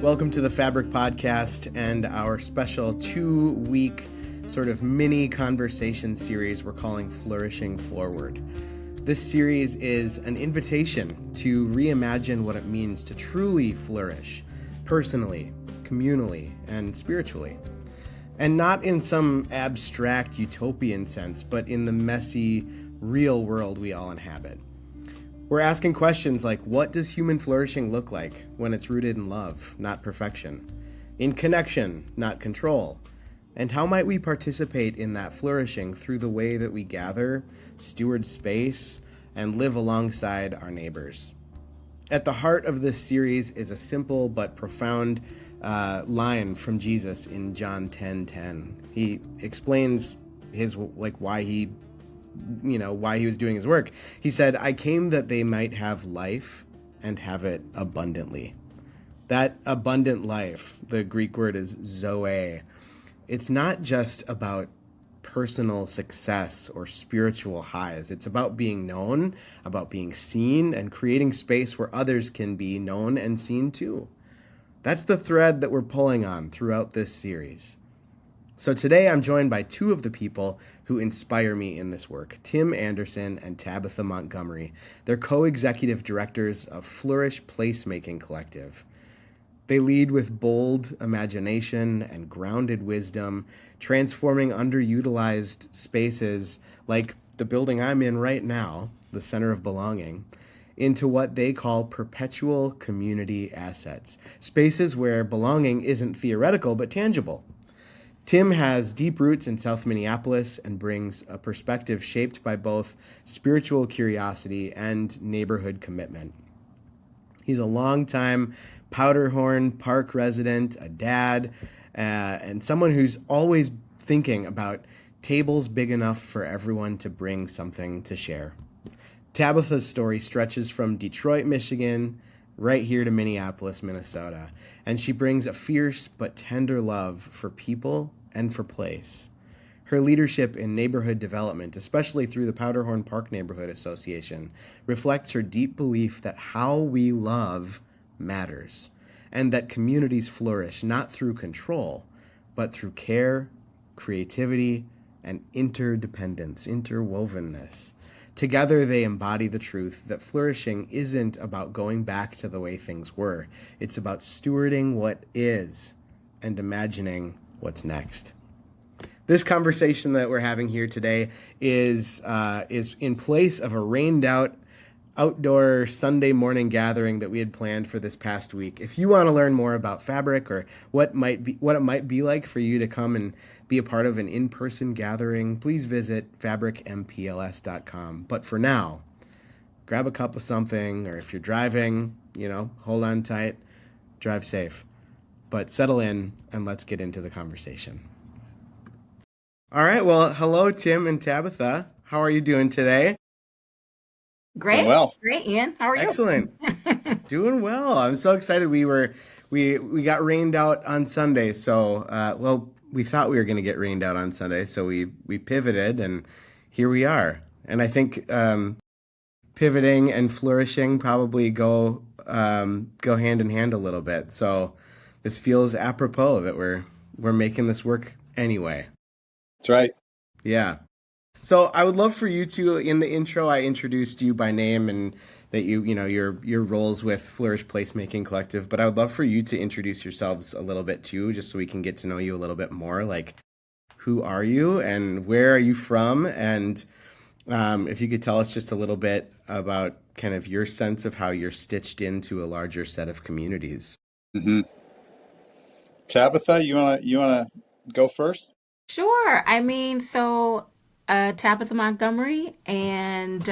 Welcome to the Fabric Podcast and our special 2-week sort of mini conversation series we're calling Flourishing Forward. This series is an invitation to reimagine what it means to truly flourish, personally, communally, and spiritually. And not in some abstract utopian sense, but in the messy, real world we all inhabit. We're asking questions like, what does human flourishing look like when it's rooted in love, not perfection? In connection, not control? And how might we participate in that flourishing through the way that we gather, steward space, and live alongside our neighbors? At the heart of this series is a simple but profound line from Jesus in John 10:10. He explains why he was doing his work. He said, "I came that they might have life and have it abundantly." That abundant life, the Greek word is zoe. It's not just about personal success or spiritual highs. It's about being known, about being seen, and creating space where others can be known and seen too. That's the thread that we're pulling on throughout this series. So today I'm joined by two of the people who inspire me in this work, Tim Anderson and Tabitha Montgomery. They're co-executive directors of Flourish Placemaking Collective. They lead with bold imagination and grounded wisdom, transforming underutilized spaces like the building I'm in right now, the Center of Belonging, into what they call perpetual community assets, spaces where belonging isn't theoretical but tangible. Tim has deep roots in South Minneapolis and brings a perspective shaped by both spiritual curiosity and neighborhood commitment. He's a longtime Powderhorn Park resident, a dad, and someone who's always thinking about tables big enough for everyone to bring something to share. Tabitha's story stretches from Detroit, Michigan, right here to Minneapolis, Minnesota, and she brings a fierce but tender love for people and for place. Her leadership in neighborhood development, especially through the Powderhorn Park Neighborhood Association, reflects her deep belief that how we love matters, and that communities flourish not through control, but through care, creativity, and interdependence, interwovenness. Together, they embody the truth that flourishing isn't about going back to the way things were. It's about stewarding what is and imagining what's next. This conversation that we're having here today is in place of a rained-out outdoor Sunday morning gathering that we had planned for this past week. If you want to learn more about Fabric or what it might be like for you to come and be a part of an in-person gathering, please visit fabricmpls.com. But for now, grab a cup of something, or if you're driving, hold on tight, drive safe. But settle in and let's get into the conversation. All right, well, hello, Tim and Tabitha. How are you doing today? Great. Well. Great, Ian. How are you? Excellent. Doing well. I'm so excited. We got rained out on Sunday. So, we thought we were going to get rained out on Sunday. So we pivoted and here we are. And I think pivoting and flourishing probably go hand in hand a little bit. So this feels apropos that we're making this work anyway. That's right. Yeah. So I would love for you to, in the intro, I introduced you by name and that your roles with Flourish Placemaking Collective, but I would love for you to introduce yourselves a little bit too, just so we can get to know you a little bit more. Like, who are you and where are you from? And if you could tell us just a little bit about kind of your sense of how you're stitched into a larger set of communities. Mm-hmm. Tabitha, you wanna go first? Sure. Tabitha Montgomery, and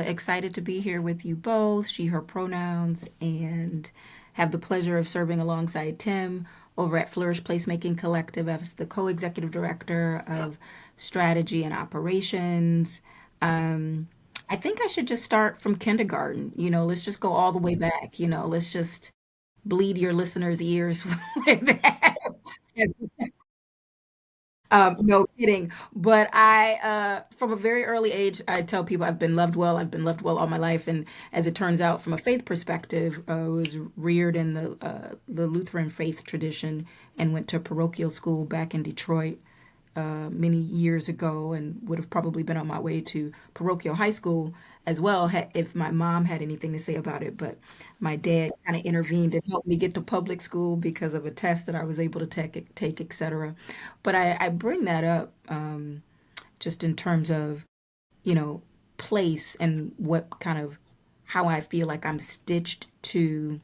excited to be here with you both, she, her pronouns, and have the pleasure of serving alongside Tim over at Flourish Placemaking Collective as the co-executive director of strategy and operations. I think I should just start from kindergarten. Let's just go all the way back. Let's just bleed your listeners' ears with that. No kidding. But from a very early age, I tell people I've been loved well. I've been loved well all my life. And as it turns out, from a faith perspective, I was reared in the Lutheran faith tradition and went to parochial school back in Detroit many years ago, and would have probably been on my way to parochial high school as well if my mom had anything to say about it. But my dad kind of intervened and helped me get to public school because of a test that I was able to take, etc. But I bring that up just in terms of, you know, place and what kind of how I feel like I'm stitched to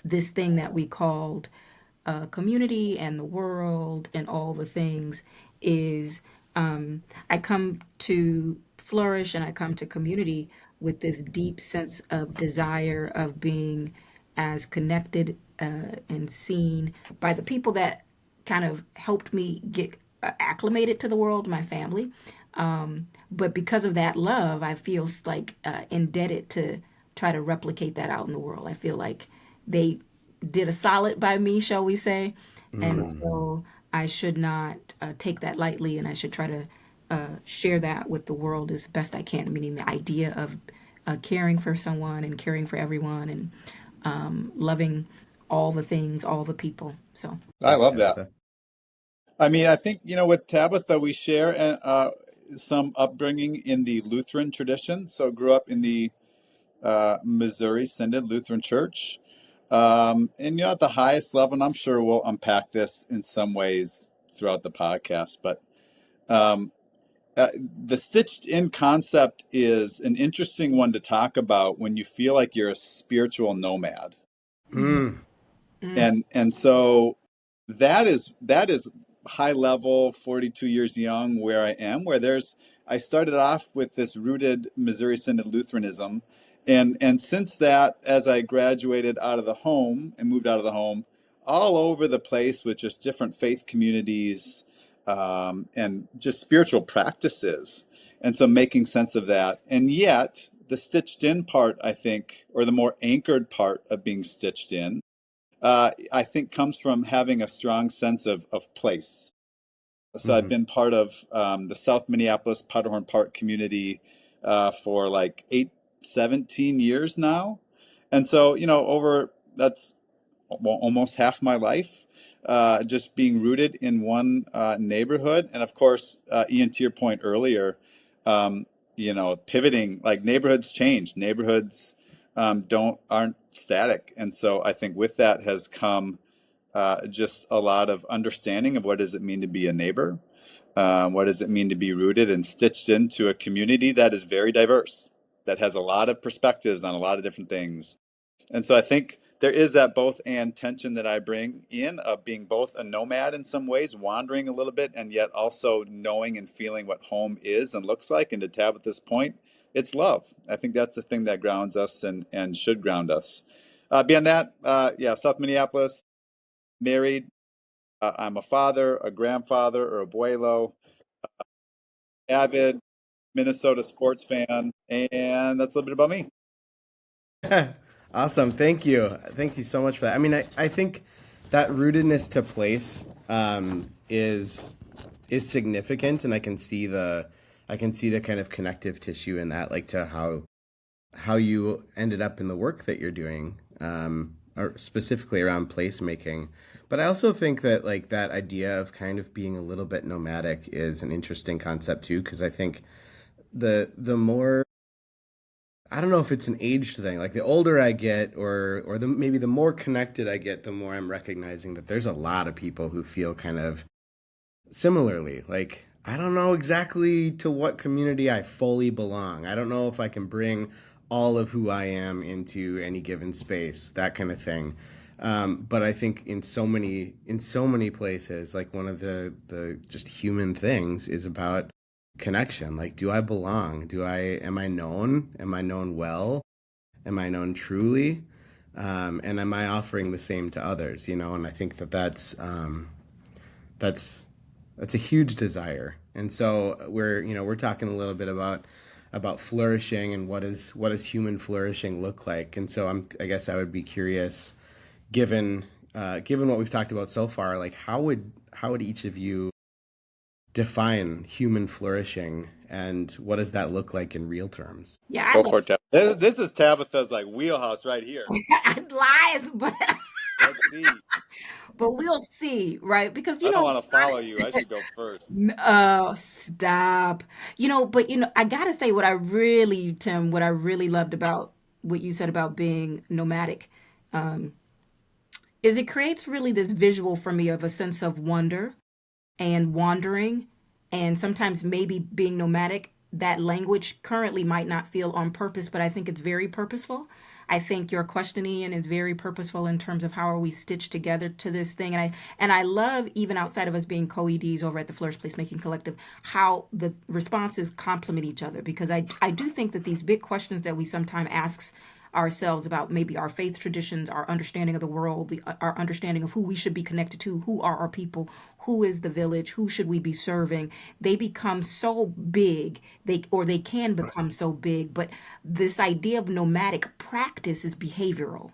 this thing that we called community and the world and all the things is I come to flourish and I come to community with this deep sense of desire of being as connected and seen by the people that kind of helped me get acclimated to the world, my family. But because of that love, I feel like indebted to try to replicate that out in the world. I feel like they did a solid by me, shall we say. And so I should not take that lightly, and I should try to share that with the world as best I can, meaning the idea of caring for someone and caring for everyone and loving all the things, all the people. So, I Thanks, love that. Tabitha. I mean, I think, with Tabitha, we share some upbringing in the Lutheran tradition. So grew up in the Missouri Synod Lutheran Church. And, at the highest level, and I'm sure we'll unpack this in some ways throughout the podcast, but um, the stitched in concept is an interesting one to talk about when you feel like you're a spiritual nomad. mm, Mm. mm, And so that is high level, 42 years young, where I am, I started off with this rooted Missouri Synod Lutheranism. And since that, as I graduated out of the home and moved out of the home, all over the place with just different faith communities, and just spiritual practices. And so making sense of that. And yet the stitched in part, I think, or the more anchored part of being stitched in, I think comes from having a strong sense of place. So I've Hmm. been part of the South Minneapolis Powderhorn Park community for like 17 years now. And so, over that's almost half my life, just being rooted in one neighborhood. And of course, Ian, to your point earlier, pivoting, like neighborhoods change, neighborhoods aren't static. And so I think with that has come just a lot of understanding of what does it mean to be a neighbor, what does it mean to be rooted and stitched into a community that is very diverse, that has a lot of perspectives on a lot of different things. And so I think there is that both and tension that I bring in of being both a nomad in some ways, wandering a little bit, and yet also knowing and feeling what home is and looks like. And to Tab at this point, it's love. I think that's the thing that grounds us and should ground us. Beyond that, yeah, South Minneapolis, married. I'm a father, a grandfather, or abuelo, avid Minnesota sports fan, and that's a little bit about me. Awesome. Thank you. Thank you so much for that. I mean, I think that rootedness to place is significant, and I can see the kind of connective tissue in that, like to how you ended up in the work that you're doing, or specifically around placemaking. But I also think that like that idea of kind of being a little bit nomadic is an interesting concept too, because I think the more I don't know if it's an age thing. Like the older I get, or the maybe the more connected I get, the more I'm recognizing that there's a lot of people who feel kind of similarly. Like I don't know exactly to what community I fully belong. I don't know if I can bring all of who I am into any given space, that kind of thing. But I think in so many places, like one of the just human things is about connection. Like, do I belong? Am I known? Am I known well? Am I known truly? And am I offering the same to others? And I think that's that's a huge desire. And so we're talking a little bit about flourishing and what does human flourishing look like. And so I guess I would be curious, given what we've talked about so far, like how would each of you define human flourishing, and what does that look like in real terms? Yeah, I Go love for it, Tabitha. This is Tabitha's like wheelhouse right here. lies, but Let's see. we'll see, right? Because I don't want to follow you. I should go first. stop. But I gotta say what I really, Tim, what I really loved about what you said about being nomadic, um, is it creates really this visual for me of a sense of wonder and wandering, and sometimes maybe being nomadic. That language currently might not feel on purpose, but I think it's very purposeful. I think your questioning is very purposeful in terms of how are we stitched together to this thing. And I love, even outside of us being co-eds over at the Flourish Placemaking Collective, how the responses complement each other, because I do think that these big questions that we sometimes ask ourselves about maybe our faith traditions, our understanding of the world, our understanding of who we should be connected to, who are our people, who is the village, who should we be serving, they become so big, they can become so big. But this idea of nomadic practice is behavioral.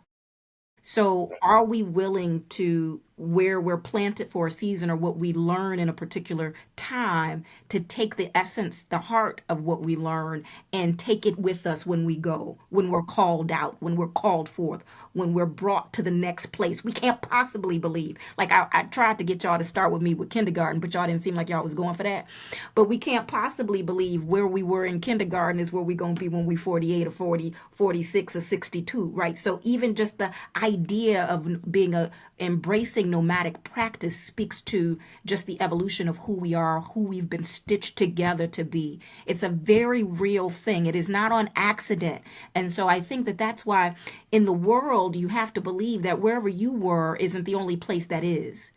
So, are we willing to, where we're planted for a season or what we learn in a particular time, to take the essence, the heart of what we learn, and take it with us when we go, when we're called out, when we're called forth, when we're brought to the next place? We can't possibly believe. Like, I tried to get y'all to start with me with kindergarten, but y'all didn't seem like y'all was going for that. But we can't possibly believe where we were in kindergarten is where we're going to be when we 48 or 40, 46 or 62, right? So even just the idea of being embracing nomadic practice speaks to just the evolution of who we are, who we've been stitched together to be. It's a very real thing. It is not on accident. And so I think that that's why in the world you have to believe that wherever you were isn't the only place that is.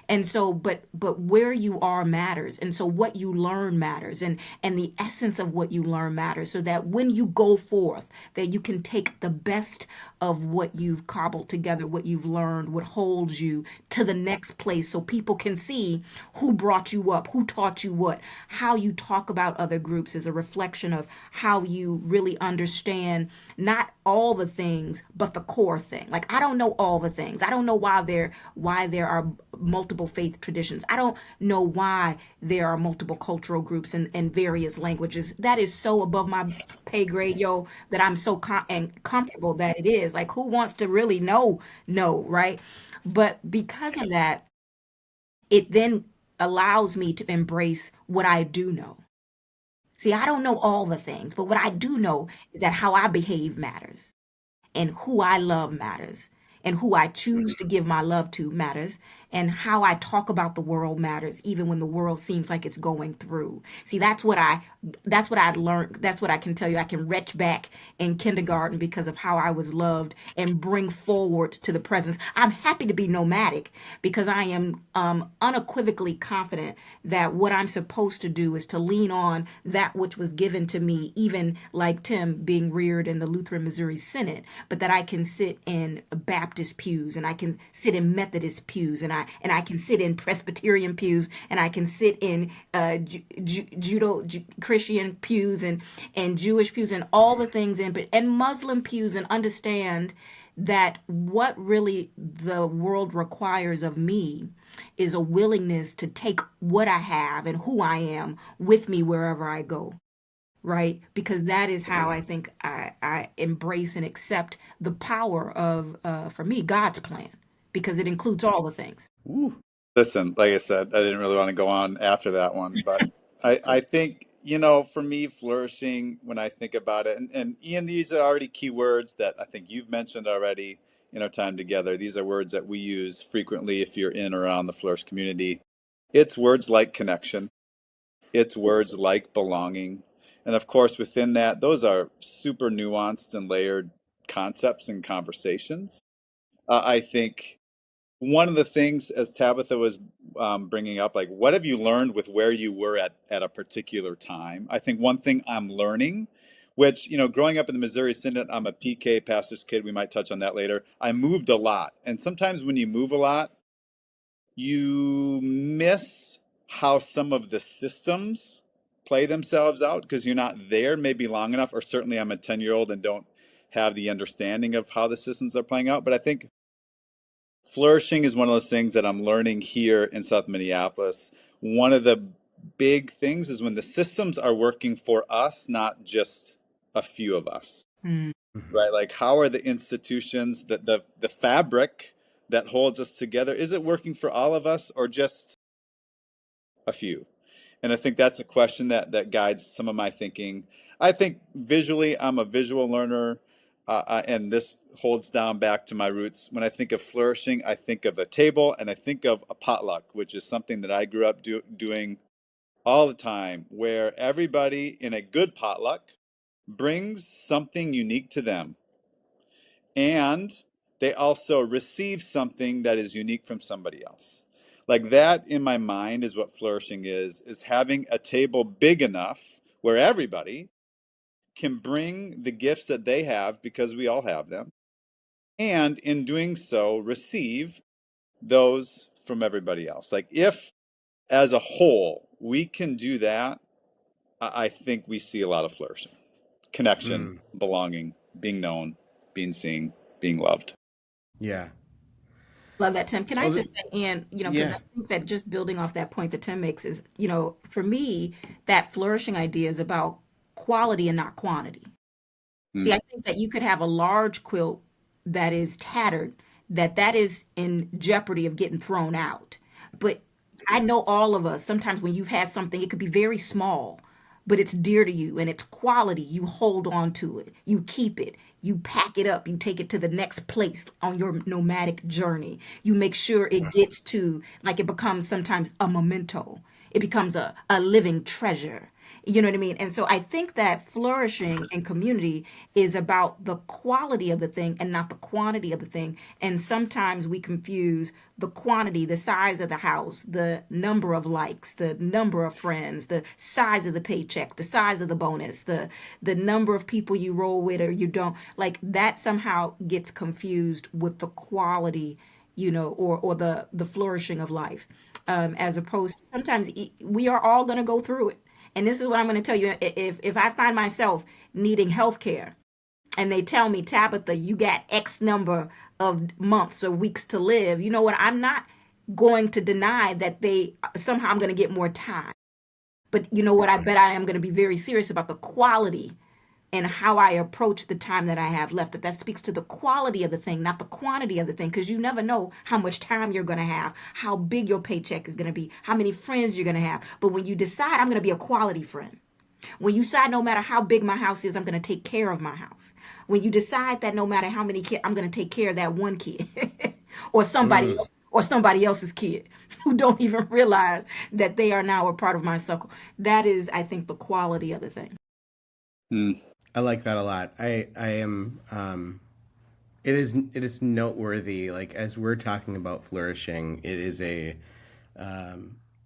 And so, but where you are matters. And so what you learn matters, and the essence of what you learn matters, so that when you go forth, that you can take the best of what you've cobbled together, what you've learned, what holds you to the next place, so people can see who brought you up, who taught you what. How you talk about other groups is a reflection of how you really understand not all the things, but the core thing. Like, I don't know all the things. I don't know why there are multiple faith traditions. I don't know why there are multiple cultural groups and various languages. That is so above my pay grade, yo, that I'm so and comfortable that it is. Like, who wants to really know? No, right? But because of that, it then allows me to embrace what I do know. See, I don't know all the things, but what I do know is that how I behave matters, and who I love matters, and who I choose to give my love to matters, and how I talk about the world matters, even when the world seems like it's going through. See, that's what I learned. That's what I can tell you. I can retch back in kindergarten because of how I was loved and bring forward to the presence. I'm happy to be nomadic because I am unequivocally confident that what I'm supposed to do is to lean on that which was given to me, even like Tim being reared in the Lutheran Missouri Synod, but that I can sit in Baptist pews, and I can sit in Methodist pews, and I can sit in Presbyterian pews, and I can sit in Judo Christian pews, and Jewish pews, and all the things and Muslim pews, and understand that what really the world requires of me is a willingness to take what I have and who I am with me wherever I go, right? Because that is how I think I embrace and accept the power of, for me, God's plan, because it includes all the things. Ooh. Listen, like I said, I didn't really want to go on after that one, but I think, for me, flourishing, when I think about it, and Ian, these are already key words that I think you've mentioned already in our time together. These are words that we use frequently if you're in or around the Flourish community. It's words like connection, it's words like belonging. And of course, within that, those are super nuanced and layered concepts and conversations. I think one of the things, as Tabitha was bringing up, like, what have you learned with where you were at a particular time? I think one thing I'm learning, which, growing up in the Missouri Synod, I'm a PK, pastor's kid. We might touch on that later. I moved a lot. And sometimes when you move a lot, you miss how some of the systems play themselves out because you're not there maybe long enough, or certainly I'm a 10-year-old and don't have the understanding of how the systems are playing out. But I think flourishing is one of those things that I'm learning here in South Minneapolis. One of the big things is when the systems are working for us, not just a few of us, Mm. right? Like, how are the institutions, the fabric that holds us together, is it working for all of us or just a few? And I think that's a question that guides some of my thinking. I think visually, I'm a visual learner, and this holds down back to my roots. When I think of flourishing, I think of a table and I think of a potluck, which is something that I grew up doing all the time, where everybody in a good potluck brings something unique to them. And they also receive something that is unique from somebody else. Like that in my mind is what flourishing is having a table big enough where everybody can bring the gifts that they have because we all have them. And in doing so, receive those from everybody else. Like if as a whole we can do that, I think we see a lot of flourishing, connection, Mm. belonging, being known, being seen, being loved. Yeah. Love that, Tim. Can I Oh, just say, and because yeah. I think that just building off that point that Tim makes is, for me, that flourishing idea is about quality and not quantity. See, Mm. I think that you could have a large quilt that is tattered, that is in jeopardy of getting thrown out. But I know all of us, sometimes when you've had something, it could be very small, but it's dear to you and it's quality. You hold on to it, you keep it, you pack it up, you take it to the next place on your nomadic journey. You make sure it gets to, like, it becomes sometimes a memento, it becomes a living treasure. You know what I mean? And so I think that flourishing in community is about the quality of the thing and not the quantity of the thing. And sometimes we confuse the quantity, the size of the house, the number of likes, the number of friends, the size of the paycheck, the size of the bonus, the number of people you roll with or you don't. Like that somehow gets confused with the quality, or the flourishing of life. As opposed to sometimes we are all going to go through it, and this is what I'm going to tell you. If I find myself needing health care and they tell me, Tabitha, you got X number of months or weeks to live, you know what? I'm not going to deny that somehow I'm going to get more time. But you know what? I bet I am going to be very serious about the quality and how I approach the time that I have left. That speaks to the quality of the thing, not the quantity of the thing, because you never know how much time you're going to have, how big your paycheck is going to be, how many friends you're going to have. But when you decide, I'm going to be a quality friend. When you decide, no matter how big my house is, I'm going to take care of my house. When you decide that no matter how many kids, I'm going to take care of that one kid or somebody Mm. else or somebody else's kid who don't even realize that they are now a part of my circle. That is, I think, the quality of the thing. Mm. I like that a lot. I am it is noteworthy, like as we're talking about flourishing, it is a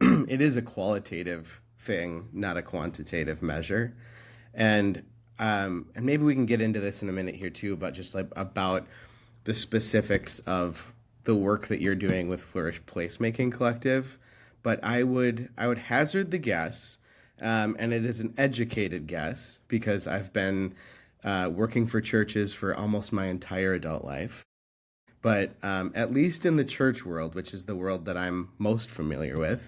it is a qualitative thing, not a quantitative measure. And maybe we can get into this in a minute here too, but just like about the specifics of the work that you're doing with Flourish Placemaking Collective. But I would hazard the guess, and it is an educated guess because I've been working for churches for almost my entire adult life. But at least in the church world, which is the world that I'm most familiar with,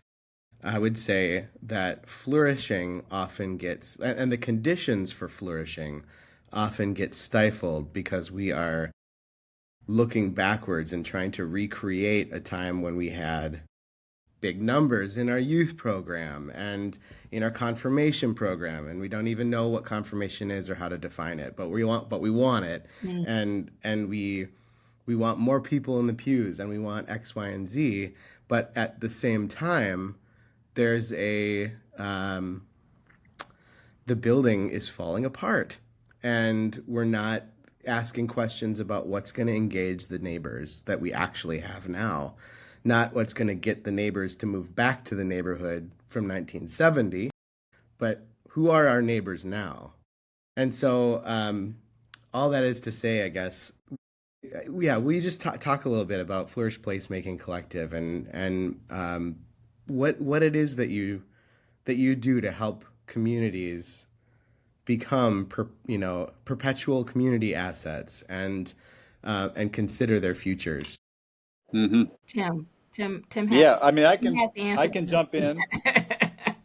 I would say that flourishing often gets, and the conditions for flourishing often get stifled because we are looking backwards and trying to recreate a time when we had big numbers in our youth program and in our confirmation program, and we don't even know what confirmation is or how to define it, but we want it. Mm. And we want more people in the pews, and we want X, Y, and Z. But at the same time, there's a the building is falling apart, and we're not asking questions about what's going to engage the neighbors that we actually have now, not what's going to get the neighbors to move back to the neighborhood from 1970, but who are our neighbors now. And so all that is to say, I guess, yeah, we just talk a little bit about Flourish Placemaking Collective, and what it is that you do to help communities become perpetual community assets, and consider their futures. Hmm. Tim has Yeah, I mean, he has the I answer to can this. jump in.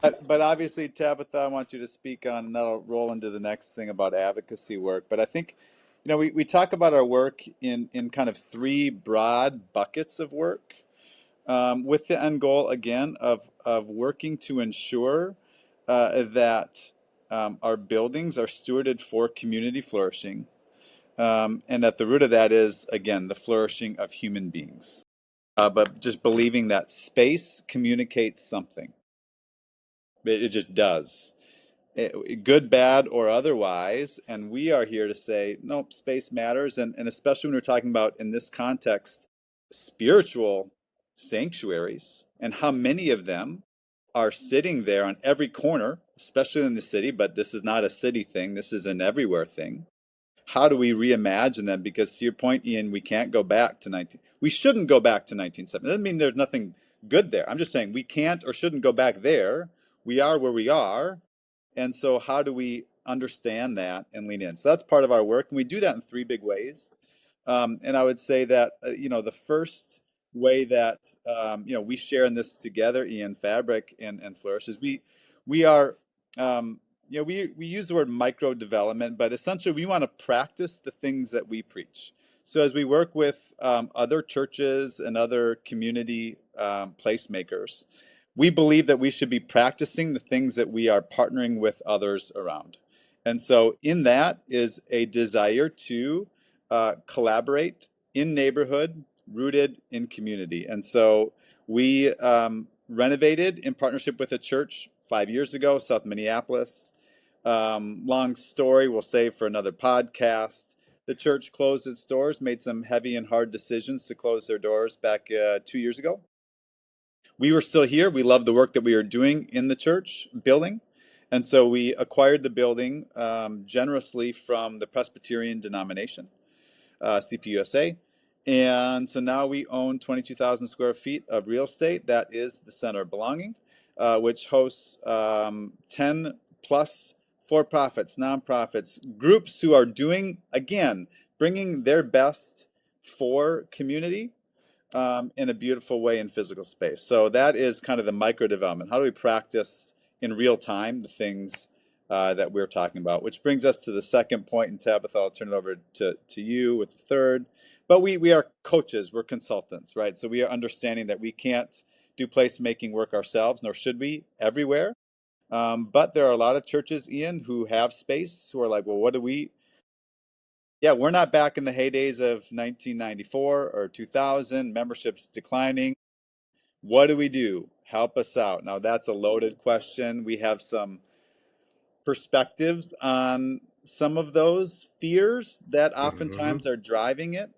But obviously, Tabitha, I want you to speak on, and that'll roll into the next thing about advocacy work. But I think, we talk about our work in kind of three broad buckets of work, with the end goal, again, of working to ensure that our buildings are stewarded for community flourishing. And at the root of that is, again, the flourishing of human beings. But just believing that space communicates something. It just does. Good, bad, or otherwise. And we are here to say, nope, space matters. And especially when we're talking about, in this context, spiritual sanctuaries, and how many of them are sitting there on every corner, especially in the city. But this is not a city thing, this is an everywhere thing. How do we reimagine them? Because to your point, Ian, we can't go back to 19. We shouldn't go back to 1970. It doesn't mean there's nothing good there. I'm just saying we can't or shouldn't go back there. We are where we are. And so how do we understand that and lean in? So that's part of our work. And we do that in three big ways. And I would say that, the first way that, we share in this together, Ian, Fabric and Flourish, is we are, we use the word micro development, but essentially we want to practice the things that we preach. So as we work with other churches and other community placemakers, we believe that we should be practicing the things that we are partnering with others around. And so in that is a desire to collaborate in neighborhood, rooted in community. And so we renovated in partnership with a church 5 years ago, South Minneapolis. Long story, we'll save for another podcast. The church closed its doors, made some heavy and hard decisions to close their doors back 2 years ago. We were still here. We loved the work that we were doing in the church building. And so we acquired the building generously from the Presbyterian denomination, CPUSA. And so now we own 22,000 square feet of real estate. That is the Center of Belonging, which hosts 10 plus for-profits, nonprofits, groups who are doing, again, bringing their best for community in a beautiful way in physical space. So that is kind of the micro development. How do we practice in real time the things that we're talking about? Which brings us to the second point, and Tabitha, I'll turn it over to you with the third. But we are coaches, we're consultants, right? So we are understanding that we can't do placemaking work ourselves, nor should we, everywhere. But there are a lot of churches, Ian, who have space, who are like, well, what do we... Yeah, we're not back in the heydays of 1994 or 2000, memberships declining. What do we do? Help us out. Now, that's a loaded question. We have some perspectives on some of those fears that oftentimes are driving it.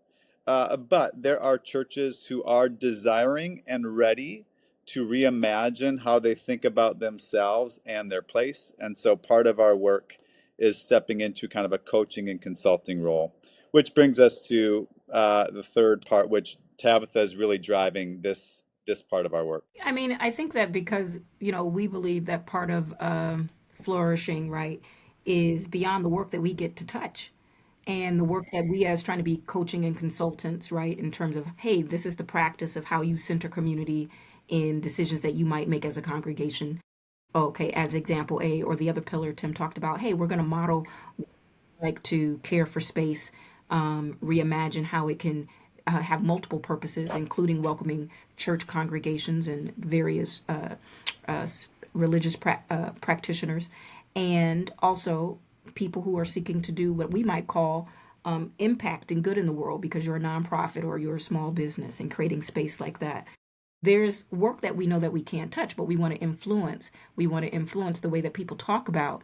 But there are churches who are desiring and ready to reimagine how they think about themselves and their place. And so part of our work is stepping into kind of a coaching and consulting role, which brings us to the third part, which Tabitha is really driving this part of our work. I mean, I think that because, we believe that part of flourishing, right, is beyond the work that we get to touch and the work that we as trying to be coaching and consultants, right, in terms of, hey, this is the practice of how you center community in decisions that you might make as a congregation. Okay, as example A, or the other pillar Tim talked about, hey, we're going to model like to care for space, reimagine how it can have multiple purposes, including welcoming church congregations and various uh, religious practitioners, and also people who are seeking to do what we might call impact and good in the world because you're a nonprofit or you're a small business and creating space like that. There's work that we know that we can't touch, but we want to influence. We want to influence the way that people talk about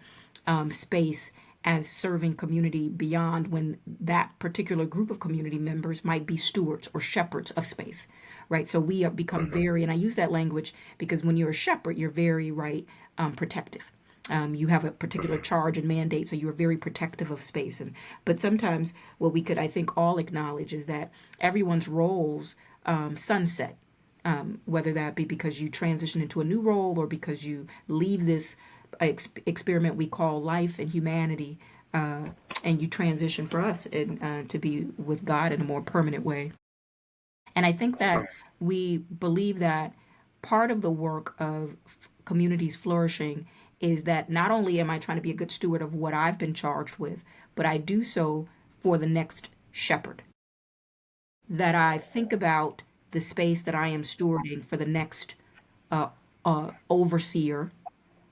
space as serving community beyond when that particular group of community members might be stewards or shepherds of space, right? So we have become very, and I use that language because when you're a shepherd, you're very, right, protective. You have a particular charge and mandate, so you're very protective of space. But sometimes what we could, I think, all acknowledge is that everyone's roles sunset, whether that be because you transition into a new role or because you leave this experiment we call life and humanity, and you transition for us to be with God in a more permanent way. And I think that we believe that part of the work of communities flourishing is that not only am I trying to be a good steward of what I've been charged with, but I do so for the next shepherd. That I think about the space that I am stewarding for the next uh, overseer.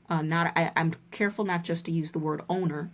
I'm careful not just to use the word owner,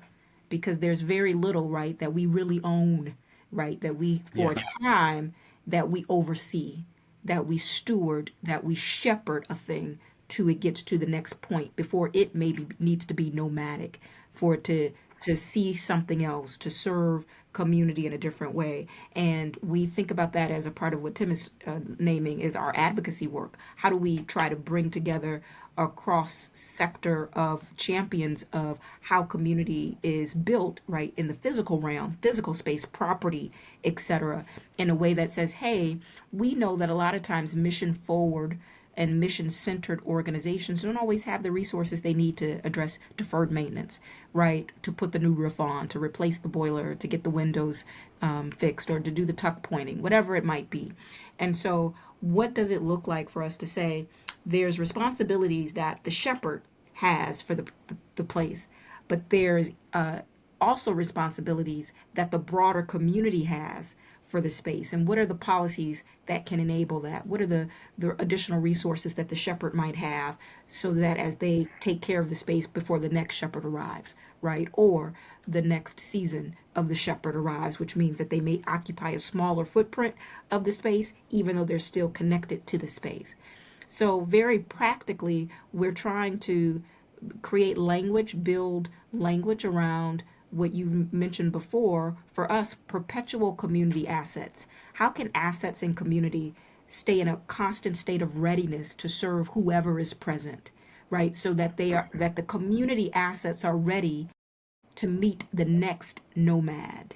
because there's very little, right, that we really own, right, that we for Yeah. a time that we oversee, that we steward, that we shepherd a thing till it gets to the next point before it maybe needs to be nomadic, for it to see something else, to serve community in a different way. And we think about that as a part of what Tim is naming is our advocacy work. How do we try to bring together a cross sector of champions of how community is built, right, in the physical realm, physical space, property, etc., in a way that says, hey, we know that a lot of times mission forward and mission centered organizations don't always have the resources they need to address deferred maintenance, right? To put the new roof on, to replace the boiler, to get the windows fixed, or to do the tuck pointing, whatever it might be. And so, what does it look like for us to say there's responsibilities that the shepherd has for the place, but there's also responsibilities that the broader community has for the space, and what are the policies that can enable that, what are the additional resources that the shepherd might have so that as they take care of the space before the next shepherd arrives, right, or the next season of the shepherd arrives, which means that they may occupy a smaller footprint of the space even though they're still connected to the space. So very practically, we're trying to create language, build language around what you've mentioned before. For us, perpetual community assets. How can assets in community stay in a constant state of readiness to serve whoever is present, right? So that that the community assets are ready to meet the next nomad.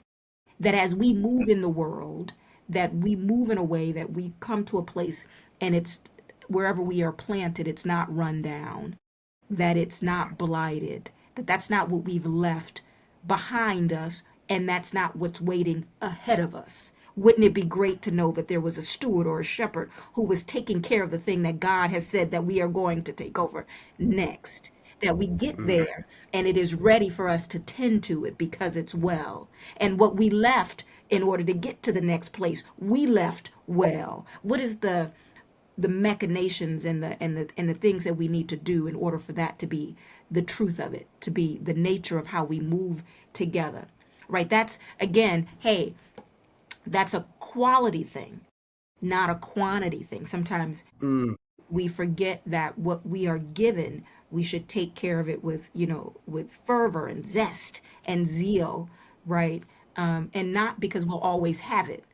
That as we move in the world, that we move in a way that we come to a place and it's wherever we are planted, it's not run down, that it's not blighted, that that's not what we've left behind us, and that's not what's waiting ahead of us. Wouldn't it be great to know that there was a steward or a shepherd who was taking care of the thing that God has said that we are going to take over next? That we get Mm. there and it is ready for us to tend to it because it's well. And what we left in order to get to the next place, we left well. What is the machinations and the things that we need to do in order for that to be the truth of it, to be the nature of how we move together, right? That's again, hey, that's a quality thing, not a quantity thing. Sometimes Mm. we forget that what we are given, we should take care of it with, with fervor and zest and zeal, right? And not because we'll always have it,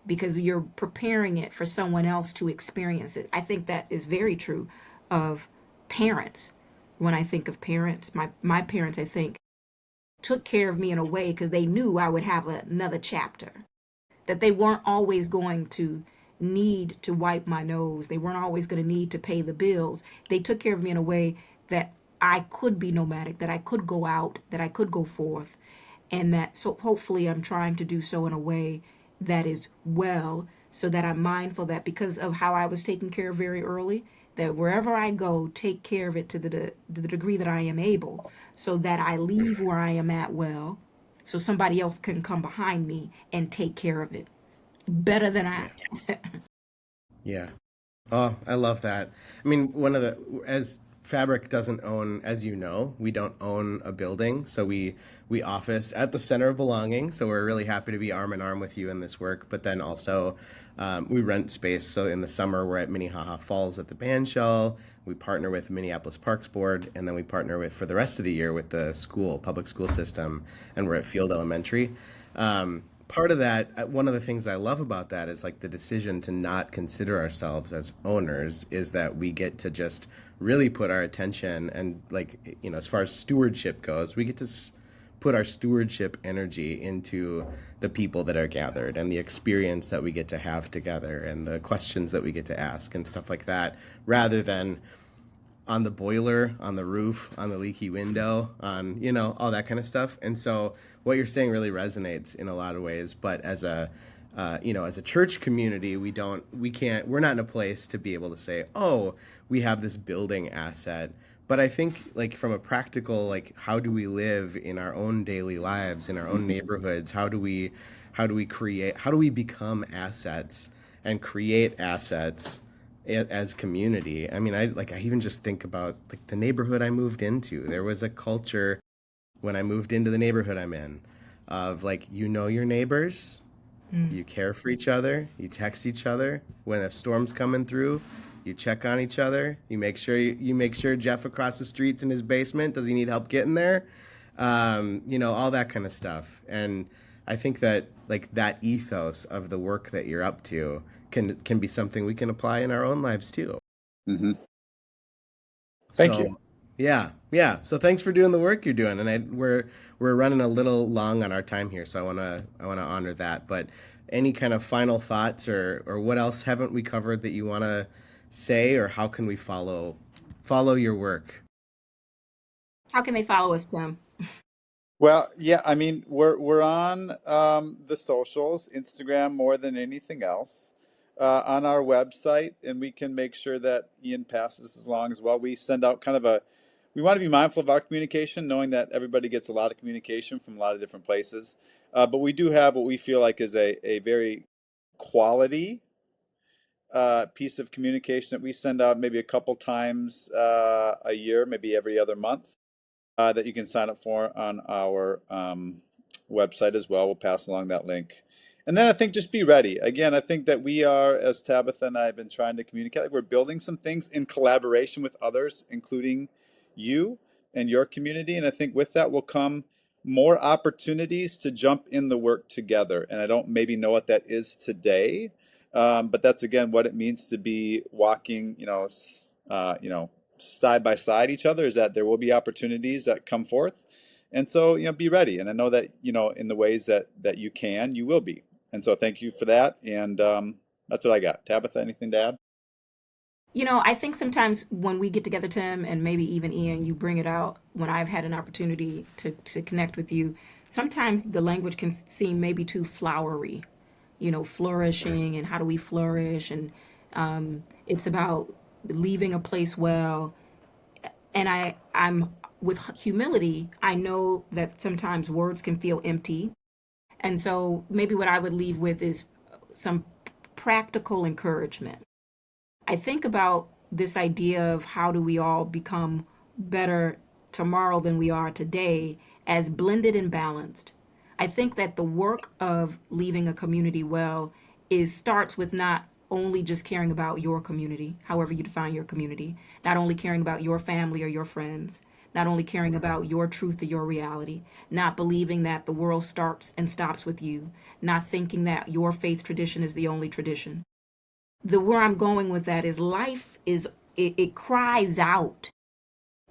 because you're preparing it for someone else to experience it. I think that is very true of parents. When I think of parents, my parents, I think, took care of me in a way because they knew I would have another chapter, that they weren't always going to need to wipe my nose. They weren't always going to need to pay the bills. They took care of me in a way that I could be nomadic, that I could go out, that I could go forth. And that, so hopefully I'm trying to do so in a way that is well, so that I'm mindful that because of how I was taken care of very early, that wherever I go, take care of it to the degree that I am able, so that I leave where I am at well, so somebody else can come behind me and take care of it better than I. Yeah. Yeah. Oh, I love that. I mean, one of the, as Fabric doesn't own, as you know, we don't own a building, so we office at the center of belonging. So we're really happy to be arm in arm with you in this work. But then also, we rent space. So in the summer, we're at Minnehaha Falls at the band shell. We partner with Minneapolis Parks Board, and then we partner with for the rest of the year with the school, public school system, and we're at Field Elementary. Part of that, one of the things I love about that is like the decision to not consider ourselves as owners is that we get to just really put our attention and like, as far as stewardship goes, we get to put our stewardship energy into the people that are gathered and the experience that we get to have together and the questions that we get to ask and stuff like that, rather than on the boiler, on the roof, on the leaky window, on, all that kind of stuff. And so what you're saying really resonates in a lot of ways. But as a as a church community, we're not in a place to be able to say, oh, we have this building asset. But I think, like, from a practical, like, how do we live in our own daily lives, in our own neighborhoods? How do we become assets and create assets as community? I mean, I even just think about, like, the neighborhood I moved into. There was a culture when I moved into the neighborhood I'm in of, like, your neighbors, you care for each other, you text each other when a storm's coming through, you check on each other, you make sure Jeff across the street's in his basement. Does he need help getting there? All that kind of stuff. And I think that, like, that ethos of the work that you're up to can be something we can apply in our own lives too. Mm-hmm. Thank you. Yeah. So thanks for doing the work you're doing, and we're running a little long on our time here, so I wanna honor that. But any kind of final thoughts, or what else haven't we covered that you wanna say, or how can we follow your work? How can they follow us, Tim? Well, yeah, I mean, we're on the socials, Instagram more than anything else, on our website, and we can make sure that Ian passes this along as well. We send out we want to be mindful of our communication, knowing that everybody gets a lot of communication from a lot of different places. But we do have what we feel like is a very quality piece of communication that we send out maybe a couple times a year, maybe every other month. That you can sign up for on our website as well. We'll pass along that link. And then I think just be ready. Again, I think that we are, as Tabitha and I have been trying to communicate, like, we're building some things in collaboration with others, including you and your community. And I think with that will come more opportunities to jump in the work together. And I don't maybe know what that is today, but that's, again, what it means to be walking, side by side each other, is that there will be opportunities that come forth. And so, be ready. And I know that, in the ways that you will be. And so thank you for that. And that's what I got. Tabitha, anything to add? I think sometimes when we get together, Tim, and maybe even Ian, you bring it out when I've had an opportunity to connect with you. Sometimes the language can seem maybe too flowery, flourishing and how do we flourish. And it's about leaving a place well. And I'm with humility, I know that sometimes words can feel empty. And so maybe what I would leave with is some practical encouragement. I think about this idea of how do we all become better tomorrow than we are today as blended and balanced. I think that the work of leaving a community well is starts with not only just caring about your community, however you define your community, not only caring about your family or your friends, not only caring about your truth or your reality, not believing that the world starts and stops with you, not thinking that your faith tradition is the only tradition. Where I'm going with that is life it cries out.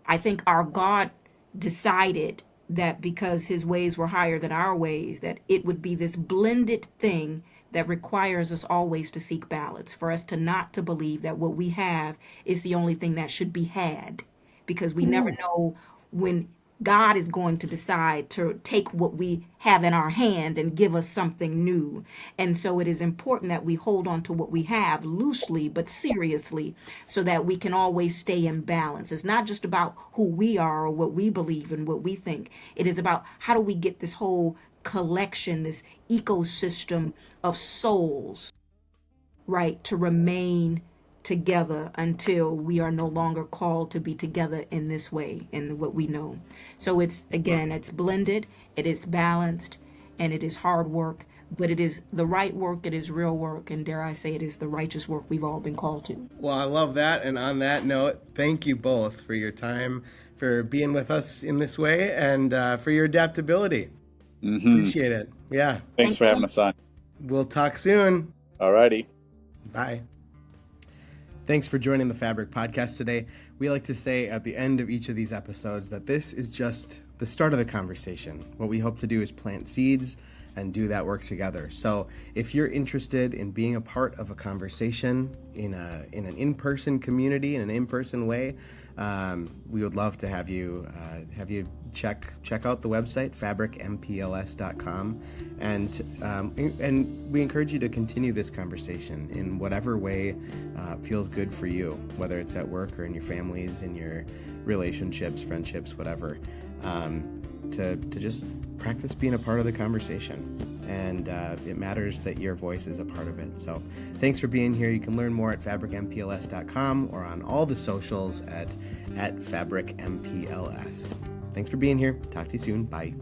I think our God decided that because his ways were higher than our ways, that it would be this blended thing that requires us always to seek balance, for us to not to believe that what we have is the only thing that should be had, because we never know when God is going to decide to take what we have in our hand and give us something new. And so it is important that we hold on to what we have loosely but seriously, so that we can always stay in balance. It's not just about who we are or what we believe and what we think. It is about how do we get this whole collection, this ecosystem of souls, right, to remain together until we are no longer called to be together in this way, in what we know. So it's, again, it's blended, it is balanced, and it is hard work, but it is the right work, it is real work, and dare I say, it is the righteous work we've all been called to. Well, I love that. And on that note, thank you both for your time, for being with us in this way, and for your adaptability. Mm-hmm. Appreciate it. Yeah. Thanks for having us on. We'll talk soon. Alrighty. Bye. Thanks for joining the Fabric Podcast today. We like to say at the end of each of these episodes that this is just the start of the conversation. What we hope to do is plant seeds and do that work together. So if you're interested in being a part of a conversation in an in-person community, in an in-person way, we would love to have you check out the website fabricmpls.com, and we encourage you to continue this conversation in whatever way feels good for you, whether it's at work or in your families, in your relationships, friendships, whatever, to just practice being a part of the conversation. And it matters that your voice is a part of it. So thanks for being here. You can learn more at fabricmpls.com or on all the socials at fabricmpls. Thanks for being here. Talk to you soon. Bye.